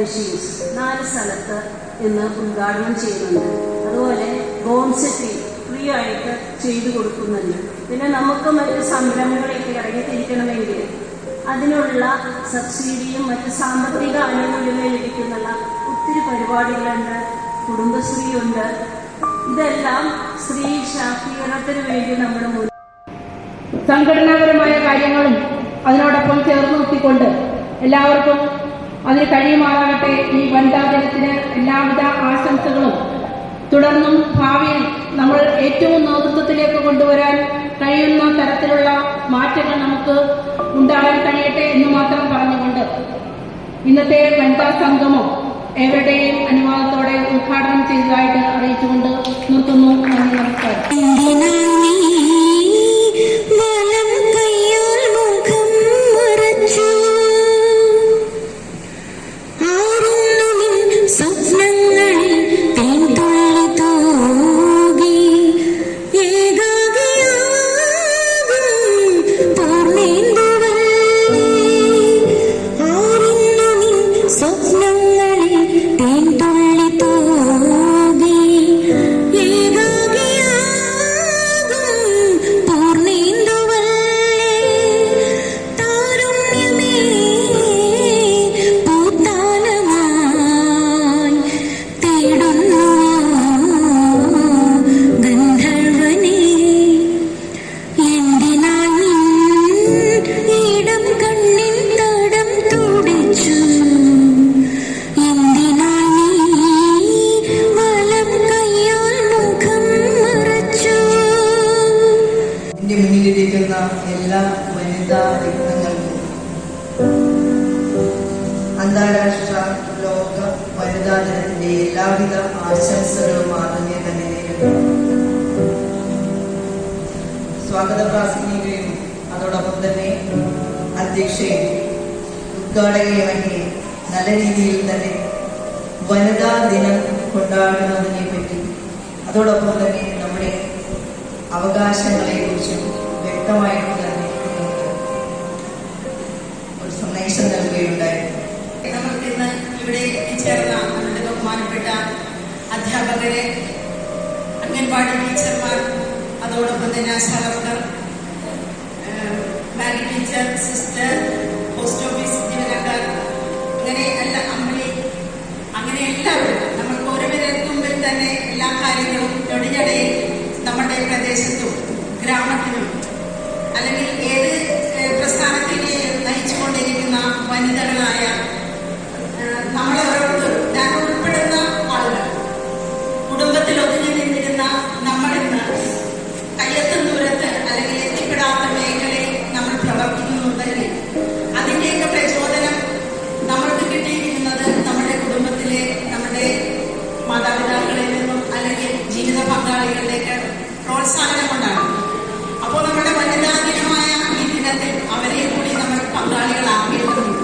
Machines 4 സ്ഥലത്ത് ഇന്ന് ഉദ്ഘാടനം ചെയ്യുന്നുണ്ട്. അതുപോലെ ബോൺ സെറ്റിംഗ് ഫ്രീ ആയിട്ട് ചെയ്തു കൊടുക്കുന്നുണ്ട്. പിന്നെ നമുക്ക് മറ്റ് സംരംഭങ്ങളൊക്കെ ഇറങ്ങിത്തിരിക്കണമെങ്കിൽ അതിനുള്ള സബ്സിഡിയും മറ്റ് സാമ്പത്തിക ആനുകൂല്യങ്ങൾ ലഭിക്കുന്നുള്ള ഒത്തിരി പരിപാടികളുണ്ട്. കുടുംബശ്രീയുണ്ട്. ഇതെല്ലാം സ്ത്രീ ശാക്തീകരണത്തിന് വേണ്ടി നമ്മുടെ മുന്നിൽ സംഘടനാപരമായ കാര്യങ്ങളും അതിനോടൊപ്പം ചേർന്ന് നിർത്തിക്കൊണ്ട് എല്ലാവർക്കും അതിന് കഴിയുമാറാകട്ടെ. ഈ വനിതാ ദിനത്തിന് എല്ലാവിധ ആശംസകളും. തുടർന്നും ഭാവിയിൽ നമ്മൾ ഏറ്റവും നേതൃത്വത്തിലേക്ക് കൊണ്ടുവരാൻ കഴിയുന്ന തരത്തിലുള്ള മാറ്റങ്ങൾ നമുക്ക് ഉണ്ടാകാൻ കഴിയട്ടെ എന്ന് മാത്രം പറഞ്ഞുകൊണ്ട് ഇന്നത്തെ വനിതാ സംഗമം ഏവരുടെയും അനുവാദത്തോടെ ഉദ്ഘാടനം ചെയ്തതായിട്ട് അറിയിച്ചുകൊണ്ട് നിർത്തുന്നു. നന്ദി, നമസ്കാരം. മുന്നിലിരിക്കുന്ന എല്ലാ വനിതാ രത്നങ്ങൾക്കും അന്താരാഷ്ട്ര ലോക വനിതാ ദിനത്തിന്റെ എല്ലാവിധ ആശംസകളും ആദ്യമേ തന്നെ നേരിടുന്നു. സ്വാഗത പ്രാസംഗികയും അതോടൊപ്പം തന്നെ അധ്യക്ഷയും ഉദ്ഘാടകയുമൊക്കെ നല്ല രീതിയിൽ തന്നെ വനിതാ ദിനം കൊണ്ടാടുന്നതിനെ പറ്റി അതോടൊപ്പം തന്നെ നമ്മുടെ അവകാശങ്ങളെ കുറിച്ചും വ്യക്തമായിട്ട് തന്നെ ഒരു സന്ദേശം നൽകുകയുണ്ടായിരുന്നു. നമുക്ക് ഇന്ന് ഇവിടെ എത്തിച്ചേർന്ന നമ്മുടെ ബഹുമാനപ്പെട്ട അധ്യാപകരെ, അംഗൻവാടി ടീച്ചർമാർ, അതോടൊപ്പം തന്നെ ASHA worker, Maggi teacher, sister, post office ജീവനക്കാർ, അങ്ങനെ എല്ലാവരും നമ്മൾക്ക് ഓരോരുത്തർക്കുമ്പിൽ തന്നെ എല്ലാ കാര്യങ്ങളും ഞൊടിഞ്ഞടയിൽ നമ്മുടെ പ്രദേശത്തും ഗ്രാമത്തിലും അല്ലെങ്കിൽ ഏത് പ്രസ്ഥാനത്തിനെയും നയിച്ചുകൊണ്ടിരിക്കുന്ന വനിതകളായ നമ്മളോരോരുത്തരും, ഞാൻ ഉൾപ്പെടുന്ന ആളുകൾ, കുടുംബത്തിൽ ഒതുങ്ങി നിന്നിരുന്ന നമ്മളിന്ന് കയ്യെത്തും ദൂരത്ത് അല്ലെങ്കിൽ എത്തിപ്പെടാത്ത മേഖലയിൽ നമ്മൾ പ്രവർത്തിക്കുന്നുണ്ടെങ്കിൽ അതിൻ്റെയൊക്കെ പ്രചോദനം നമ്മൾക്ക് കിട്ടിയിരിക്കുന്നത് നമ്മുടെ കുടുംബത്തിലെ നമ്മുടെ മാതാപിതാക്കളിൽ നിന്നും അല്ലെങ്കിൽ ജീവിത പങ്കാളികളിലേക്ക് പ്രോത്സാഹനം കൊണ്ടാണ്. അപ്പോൾ നമ്മുടെ വനിതാ ദിനമായ ഈ ദിനത്തിൽ അവരെ കൂടി നമ്മൾ പങ്കാളികളാക്കേണ്ടതുണ്ട്.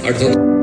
അടുത്ത